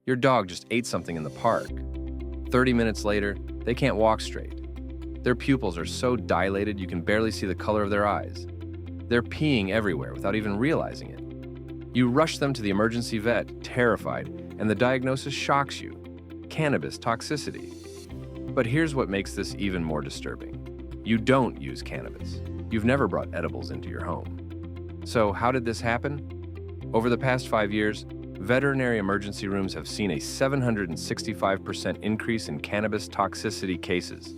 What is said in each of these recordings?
Your dog just ate something in the park. 30 minutes later, they can't walk straight. Their pupils are so dilated you can barely see the color of their eyes. They're peeing everywhere without even realizing it. You rush them to the emergency vet, terrified, and the diagnosis shocks you: cannabis toxicity. But here's what makes this even more disturbing. You don't use cannabis. You've never brought edibles into your home. So how did this happen? Over the past 5 years, veterinary emergency rooms have seen a 765% increase in cannabis toxicity cases.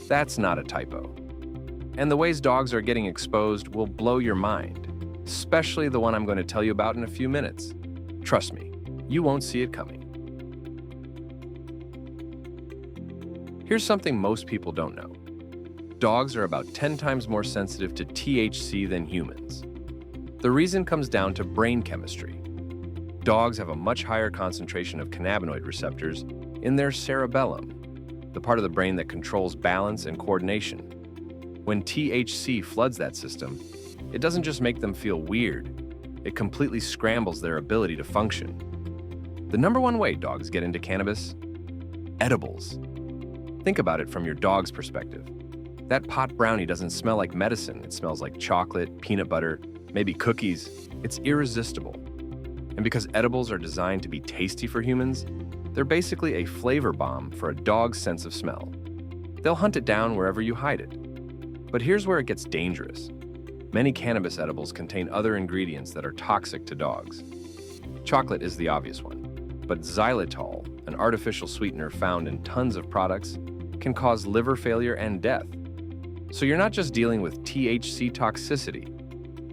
That's not a typo. And the ways dogs are getting exposed will blow your mind, especially the one I'm going to tell you about in a few minutes. Trust me, you won't see it coming. Here's something most people don't know. Dogs are about 10 times more sensitive to THC than humans. The reason comes down to brain chemistry. Dogs have a much higher concentration of cannabinoid receptors in their cerebellum, the part of the brain that controls balance and coordination. When THC floods that system, it doesn't just make them feel weird, it completely scrambles their ability to function. The number one way dogs get into cannabis? Edibles. Think about it from your dog's perspective. That pot brownie doesn't smell like medicine, it smells like chocolate, peanut butter, maybe cookies. It's irresistible. And because edibles are designed to be tasty for humans, they're basically a flavor bomb for a dog's sense of smell. They'll hunt it down wherever you hide it. But here's where it gets dangerous. Many cannabis edibles contain other ingredients that are toxic to dogs. Chocolate is the obvious one, but xylitol, an artificial sweetener found in tons of products, can cause liver failure and death. So you're not just dealing with THC toxicity,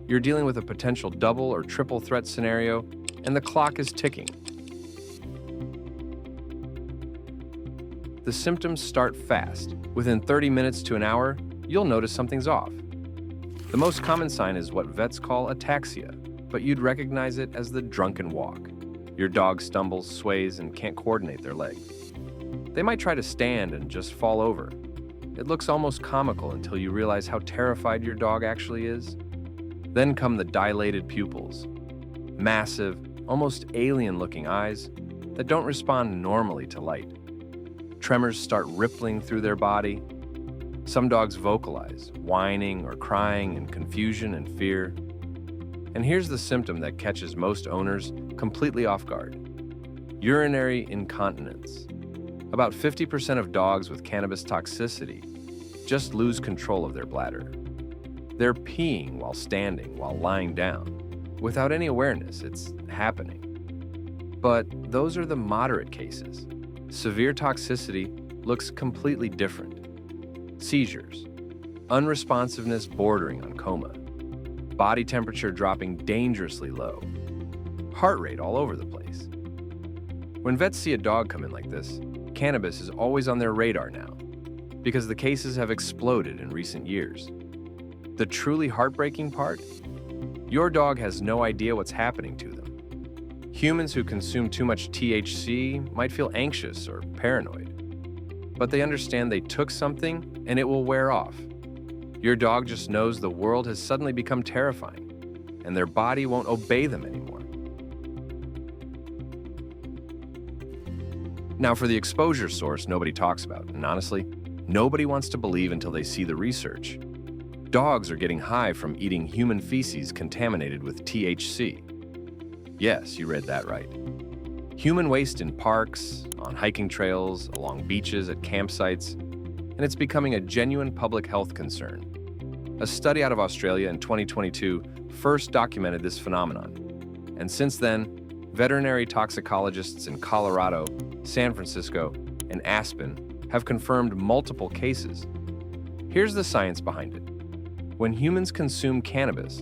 you're dealing with a potential double or triple threat scenario, and the clock is ticking. The symptoms start fast. Within 30 minutes to an hour, you'll notice something's off. The most common sign is what vets call ataxia, but you'd recognize it as the drunken walk. Your dog stumbles, sways, and can't coordinate their legs. They might try to stand and just fall over. It looks almost comical until you realize how terrified your dog actually is. Then come the dilated pupils. Massive, almost alien-looking eyes that don't respond normally to light. Tremors start rippling through their body. Some dogs vocalize, whining or crying in confusion and fear. And here's the symptom that catches most owners completely off guard: urinary incontinence. About 50% of dogs with cannabis toxicity just lose control of their bladder. They're peeing while standing, while lying down. Without any awareness, it's happening. But those are the moderate cases. Severe toxicity looks completely different. Seizures, unresponsiveness bordering on coma, body temperature dropping dangerously low, heart rate all over the place. When vets see a dog come in like this, cannabis is always on their radar now, because the cases have exploded in recent years. The truly heartbreaking part? Your dog has no idea what's happening to them. Humans who consume too much THC might feel anxious or paranoid, but they understand they took something and it will wear off. Your dog just knows the world has suddenly become terrifying, and their body won't obey them anymore. Now, for the exposure source nobody talks about, and honestly, nobody wants to believe until they see the research. Dogs are getting high from eating human feces contaminated with THC. Yes, you read that right. Human waste in parks, on hiking trails, along beaches, at campsites, and it's becoming a genuine public health concern. A study out of Australia in 2022 first documented this phenomenon, and since then, veterinary toxicologists in Colorado, San Francisco, and Aspen have confirmed multiple cases. Here's the science behind it. When humans consume cannabis,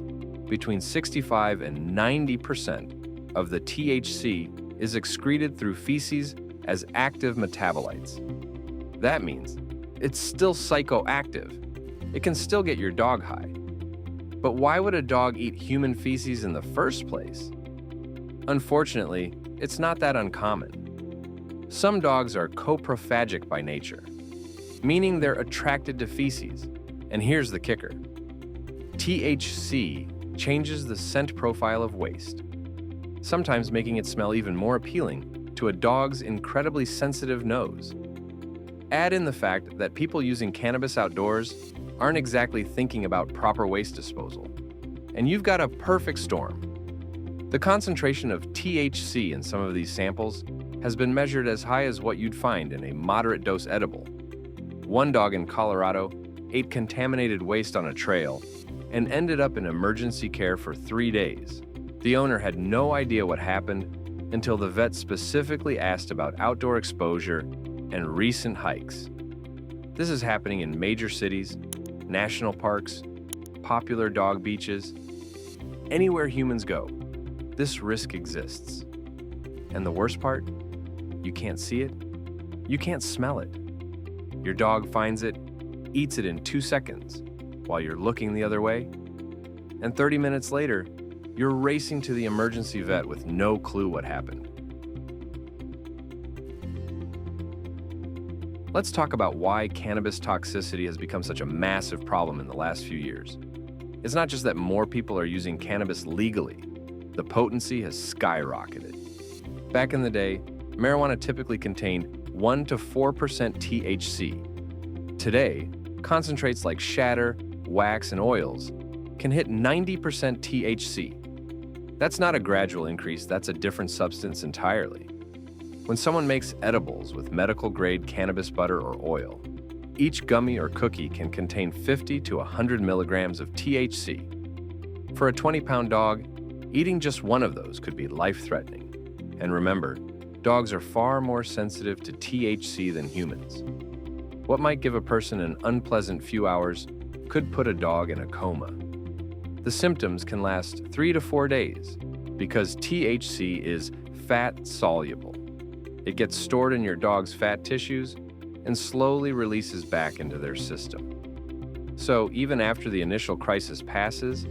between 65 and 90% of the THC is excreted through feces as active metabolites. That means it's still psychoactive. It can still get your dog high. But why would a dog eat human feces in the first place? Unfortunately, it's not that uncommon. Some dogs are coprophagic by nature, meaning they're attracted to feces. And here's the kicker. THC changes the scent profile of waste, sometimes making it smell even more appealing to a dog's incredibly sensitive nose. Add in the fact that people using cannabis outdoors aren't exactly thinking about proper waste disposal, and you've got a perfect storm. The concentration of THC in some of these samples has been measured as high as what you'd find in a moderate dose edible. One dog in Colorado ate contaminated waste on a trail and ended up in emergency care for 3 days. The owner had no idea what happened until the vet specifically asked about outdoor exposure and recent hikes. This is happening in major cities, national parks, popular dog beaches. Anywhere humans go, this risk exists. And the worst part? You can't see it, you can't smell it. Your dog finds it, eats it in 2 seconds while you're looking the other way, and 30 minutes later, you're racing to the emergency vet with no clue what happened. Let's talk about why cannabis toxicity has become such a massive problem in the last few years. It's not just that more people are using cannabis legally. The potency has skyrocketed. Back in the day, marijuana typically contained 1 to 4% THC. Today, concentrates like shatter, wax, and oils can hit 90% THC. That's not a gradual increase, that's a different substance entirely. When someone makes edibles with medical-grade cannabis butter or oil, each gummy or cookie can contain 50 to 100 milligrams of THC. For a 20-pound dog, eating just one of those could be life-threatening. And remember, dogs are far more sensitive to THC than humans. What might give a person an unpleasant few hours could put a dog in a coma. The symptoms can last 3 to 4 days because THC is fat-soluble. It gets stored in your dog's fat tissues and slowly releases back into their system. So even after the initial crisis passes,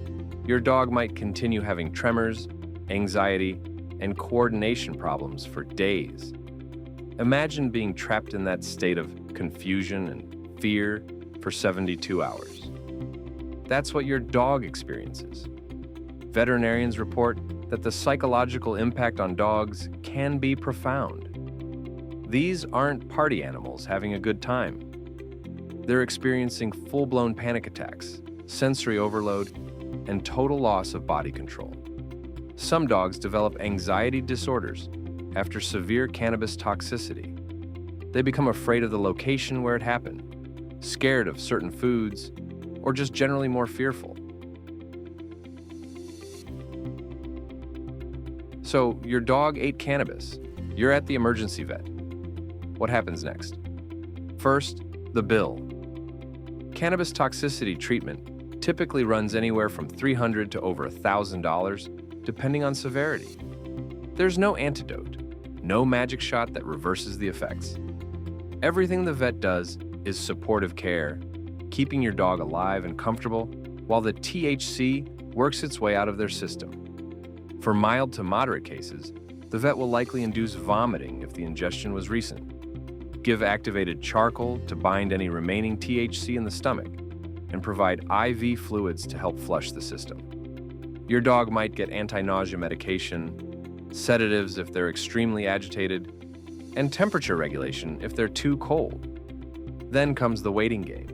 your dog might continue having tremors, anxiety, and coordination problems for days. Imagine being trapped in that state of confusion and fear for 72 hours. That's what your dog experiences. Veterinarians report that the psychological impact on dogs can be profound. These aren't party animals having a good time. They're experiencing full-blown panic attacks, sensory overload, and total loss of body control. Some dogs develop anxiety disorders after severe cannabis toxicity. They become afraid of the location where it happened, scared of certain foods, or just generally more fearful. So, your dog ate cannabis. You're at the emergency vet. What happens next? First, the bill. Cannabis toxicity treatment typically runs anywhere from $300 to over $1,000, depending on severity. There's no antidote, no magic shot that reverses the effects. Everything the vet does is supportive care, keeping your dog alive and comfortable while the THC works its way out of their system. For mild to moderate cases, the vet will likely induce vomiting if the ingestion was recent, give activated charcoal to bind any remaining THC in the stomach, and provide IV fluids to help flush the system. Your dog might get anti-nausea medication, sedatives if they're extremely agitated, and temperature regulation if they're too cold. Then comes the waiting game.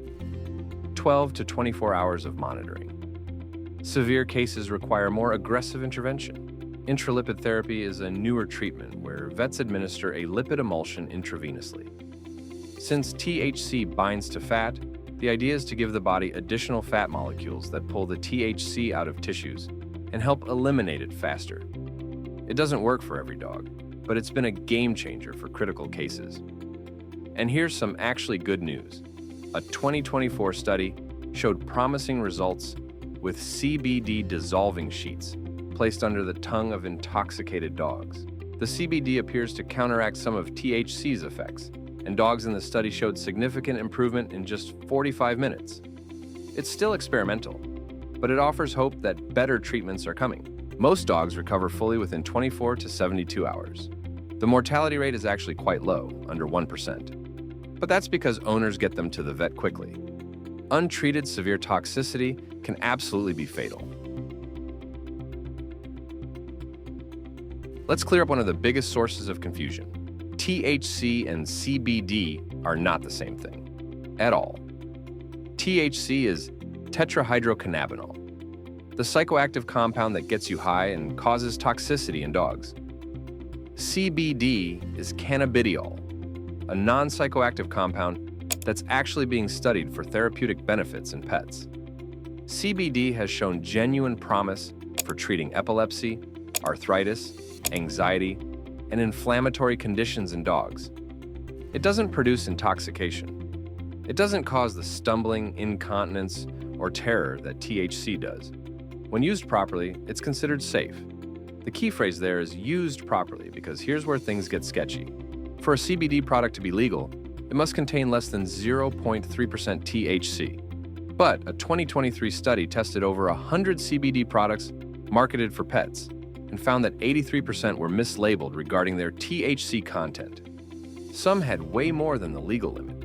12 to 24 hours of monitoring. Severe cases require more aggressive intervention. Intralipid therapy is a newer treatment where vets administer a lipid emulsion intravenously. Since THC binds to fat, the idea is to give the body additional fat molecules that pull the THC out of tissues and help eliminate it faster. It doesn't work for every dog, but it's been a game changer for critical cases. And here's some actually good news. A 2024 study showed promising results with CBD dissolving sheets placed under the tongue of intoxicated dogs. The CBD appears to counteract some of THC's effects, and dogs in the study showed significant improvement in just 45 minutes. It's still experimental, but it offers hope that better treatments are coming. Most dogs recover fully within 24 to 72 hours. The mortality rate is actually quite low, under 1%. But that's because owners get them to the vet quickly. Untreated severe toxicity can absolutely be fatal. Let's clear up one of the biggest sources of confusion. THC and CBD are not the same thing at all. THC is tetrahydrocannabinol, the psychoactive compound that gets you high and causes toxicity in dogs. CBD is cannabidiol, a non-psychoactive compound that's actually being studied for therapeutic benefits in pets. CBD has shown genuine promise for treating epilepsy, arthritis, anxiety, and inflammatory conditions in dogs. It doesn't produce intoxication. It doesn't cause the stumbling, incontinence, or terror that THC does. When used properly, it's considered safe. The key phrase there is used properly, because here's where things get sketchy. For a CBD product to be legal, it must contain less than 0.3% THC. But a 2023 study tested over 100 CBD products marketed for pets and found that 83% were mislabeled regarding their THC content. Some had way more than the legal limit.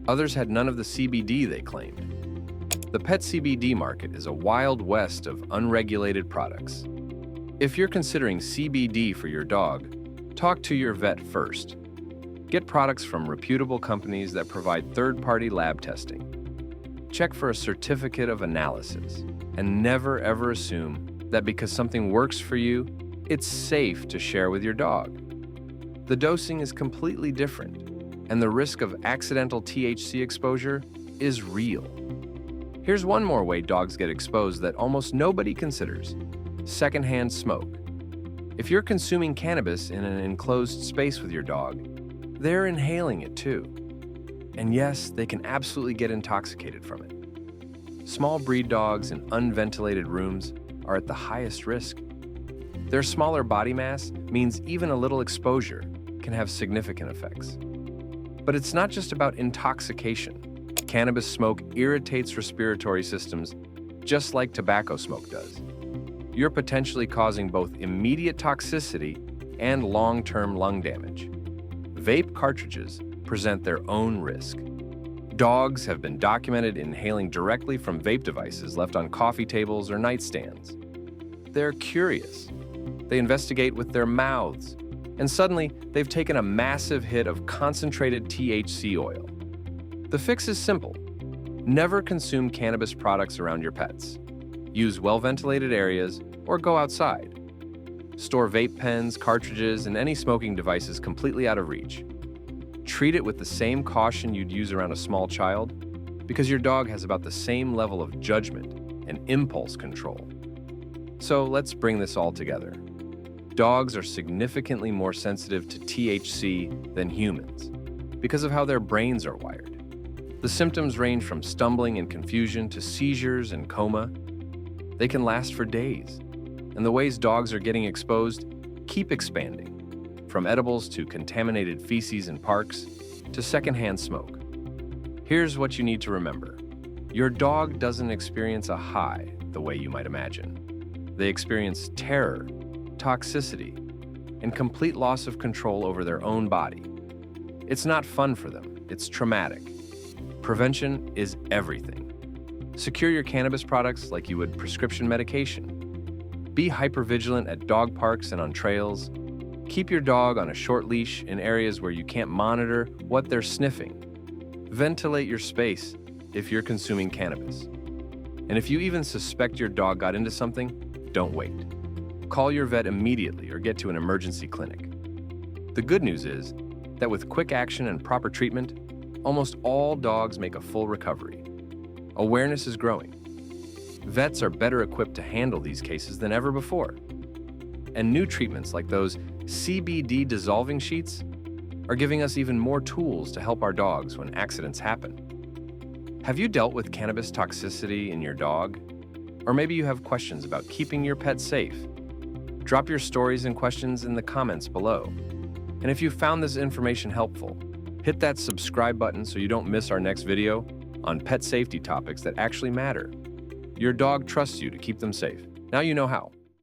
Others had none of the CBD they claimed. The pet CBD market is a wild west of unregulated products. If you're considering CBD for your dog, talk to your vet first. Get products from reputable companies that provide third-party lab testing. Check for a certificate of analysis, and never ever assume that because something works for you, it's safe to share with your dog. The dosing is completely different, and the risk of accidental THC exposure is real. Here's one more way dogs get exposed that almost nobody considers: secondhand smoke. If you're consuming cannabis in an enclosed space with your dog, they're inhaling it too. And yes, they can absolutely get intoxicated from it. Small breed dogs in unventilated rooms are at the highest risk. Their smaller body mass means even a little exposure can have significant effects. But it's not just about intoxication. Cannabis smoke irritates respiratory systems just like tobacco smoke does. You're potentially causing both immediate toxicity and long-term lung damage. Vape cartridges present their own risk. Dogs have been documented inhaling directly from vape devices left on coffee tables or nightstands. They're curious. They investigate with their mouths, and suddenly they've taken a massive hit of concentrated THC oil. The fix is simple. Never consume cannabis products around your pets. Use well-ventilated areas or go outside. Store vape pens, cartridges, and any smoking devices completely out of reach. Treat it with the same caution you'd use around a small child, because your dog has about the same level of judgment and impulse control. So let's bring this all together. Dogs are significantly more sensitive to THC than humans because of how their brains are wired. The symptoms range from stumbling and confusion to seizures and coma. They can last for days, and the ways dogs are getting exposed keep expanding. From edibles to contaminated feces in parks to secondhand smoke. Here's what you need to remember. Your dog doesn't experience a high the way you might imagine. They experience terror, toxicity, and complete loss of control over their own body. It's not fun for them, it's traumatic. Prevention is everything. Secure your cannabis products like you would prescription medication. Be hypervigilant at dog parks and on trails. Keep your dog on a short leash in areas where you can't monitor what they're sniffing. Ventilate your space if you're consuming cannabis. And if you even suspect your dog got into something, don't wait. Call your vet immediately or get to an emergency clinic. The good news is that with quick action and proper treatment, almost all dogs make a full recovery. Awareness is growing. Vets are better equipped to handle these cases than ever before. And new treatments like those CBD dissolving sheets are giving us even more tools to help our dogs when accidents happen. Have you dealt with cannabis toxicity in your dog? Or maybe you have questions about keeping your pet safe? Drop your stories and questions in the comments below. And if you found this information helpful, hit that subscribe button so you don't miss our next video on pet safety topics that actually matter. Your dog trusts you to keep them safe. Now you know how.